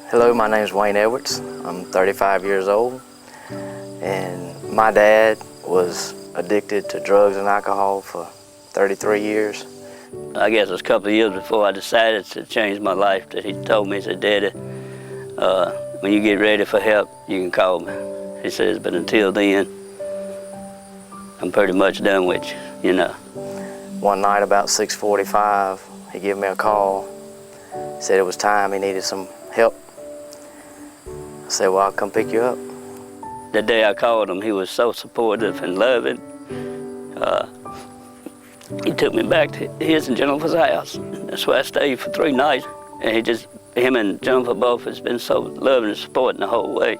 Hello, my name is Wayne Edwards. I'm 35 years old, and my dad was addicted to drugs and alcohol for 33 years. I guess it was a couple of years before I decided to change my life that he told me, he said, "Daddy, when you get ready for help, you can call me." He says, "But until then, I'm pretty much done with you, you know." One night about 6:45, he gave me a call, said it was time, he needed some help. I said, "Well, I'll come pick you up." The day I called him, he was so supportive and loving. He took me back to his and Jennifer's house. That's where I stayed for 3 nights. And him and Jennifer both has been so loving and supporting the whole way.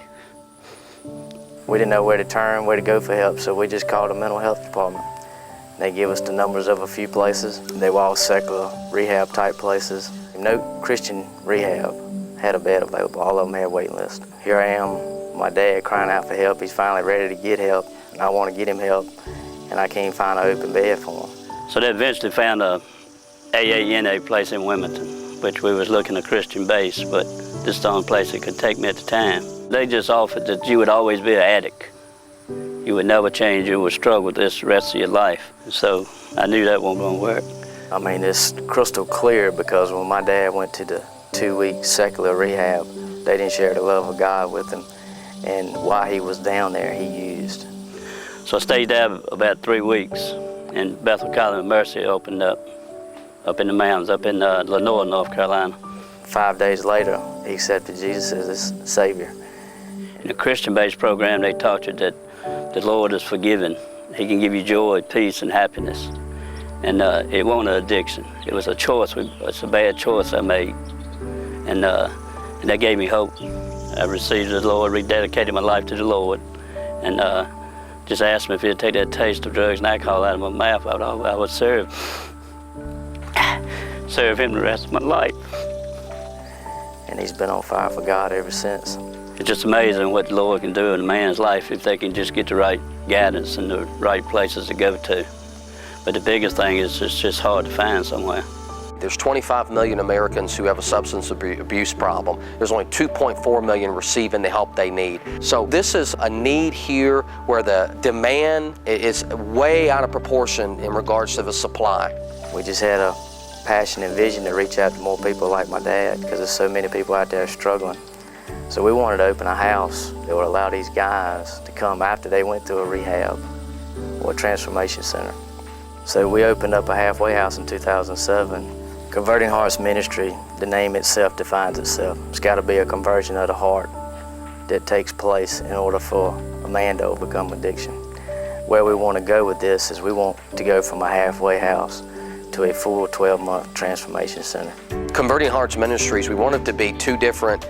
We didn't know where to turn, where to go for help, so we just called the mental health department. They gave us the numbers of a few places. They were all secular rehab type places. No Christian rehab had a bed available. All of them had waiting lists. Here I am, my dad crying out for help. He's finally ready to get help, and I want to get him help, and I can't find an open bed for him. So they eventually found a AANA place in Wilmington, which we was looking at Christian base, but this is the only place that could take me at the time. They just offered that you would always be an addict. You would never change, you would struggle with this the rest of your life. So I knew that wasn't gonna work. I mean, it's crystal clear because when my dad went to the 2-week secular rehab, they didn't share the love of God with him. And while he was down there, he used. So I stayed there about 3 weeks, and Bethel College of Mercy opened up in the mountains, up in Lenore, North Carolina. 5 days later, he accepted Jesus as his Savior. In the Christian-based program, they taught you that the Lord is forgiving. He can give you joy, peace, and happiness. And it wasn't an addiction. It was a choice. It's a bad choice I made. And that gave me hope. I received the Lord, rededicated my life to the Lord, and just asked me if he'd take that taste of drugs and alcohol out of my mouth. I would serve him the rest of my life. And he's been on fire for God ever since. It's just amazing what the Lord can do in a man's life if they can just get the right guidance and the right places to go to. But the biggest thing is it's just hard to find somewhere. There's 25 million Americans who have a substance abuse problem. There's only 2.4 million receiving the help they need. So this is a need here where the demand is way out of proportion in regards to the supply. We just had a passion and vision to reach out to more people like my dad because there's so many people out there struggling. So we wanted to open a house that would allow these guys to come after they went through a rehab or a transformation center. So we opened up a halfway house in 2007. Converting Hearts Ministry, the name itself defines itself. It's got to be a conversion of the heart that takes place in order for a man to overcome addiction. Where we want to go with this is we want to go from a halfway house to a full 12-month transformation center. Converting Hearts Ministries, we want it to be 2 different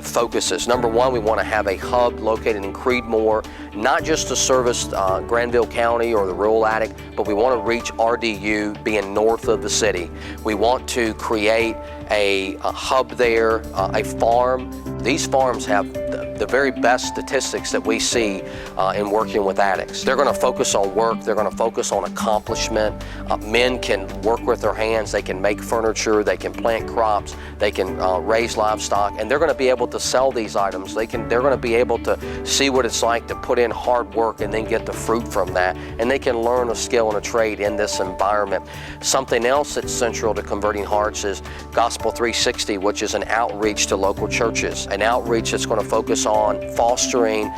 focuses. Number 1, we want to have a hub located in Creedmoor, not just to service Granville County or the rural addict, but we want to reach RDU being north of the city. We want to create a hub there, a farm. These farms have the very best statistics that we see in working with addicts. They're going to focus on work, they're going to focus on accomplishment. Men can work with their hands, they can make furniture, they can plant crops, they can raise livestock, and they're going to be able to sell these items. They're going to be able to see what it's like to put in hard work and then get the fruit from that, and they can learn a skill and a trade in this environment. Something else that's central to Converting Hearts is Gospel 360, which is an outreach to local churches, an outreach that's going to focus on fostering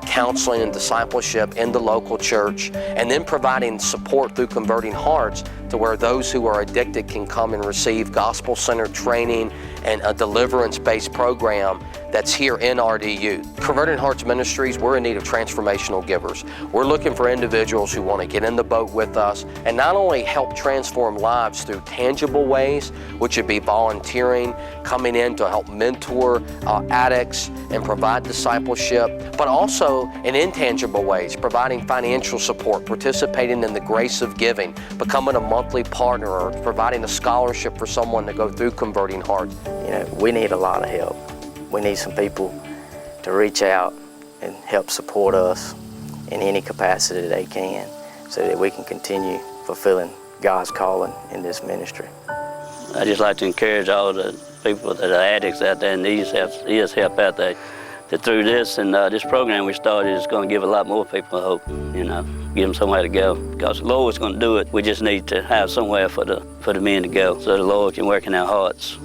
counseling and discipleship in the local church, and then providing support through Converting Hearts to where those who are addicted can come and receive gospel-centered training and a deliverance-based program that's here in RDU. Converting Hearts Ministries, we're in need of transformational givers. We're looking for individuals who want to get in the boat with us and not only help transform lives through tangible ways, which would be volunteering, coming in to help mentor addicts and provide discipleship, but also in intangible ways, providing financial support, participating in the grace of giving, becoming a monthly partner, or providing a scholarship for someone to go through Converting Hearts. You know, we need a lot of help. We need some people to reach out and help support us in any capacity they can so that we can continue fulfilling God's calling in this ministry. I just like to encourage all the people that are addicts out there and needs help out there. That through this and this program we started is going to give a lot more people hope, you know, give them somewhere to go. Because the Lord's going to do it. We just need to have somewhere for the men to go so the Lord can work in our hearts.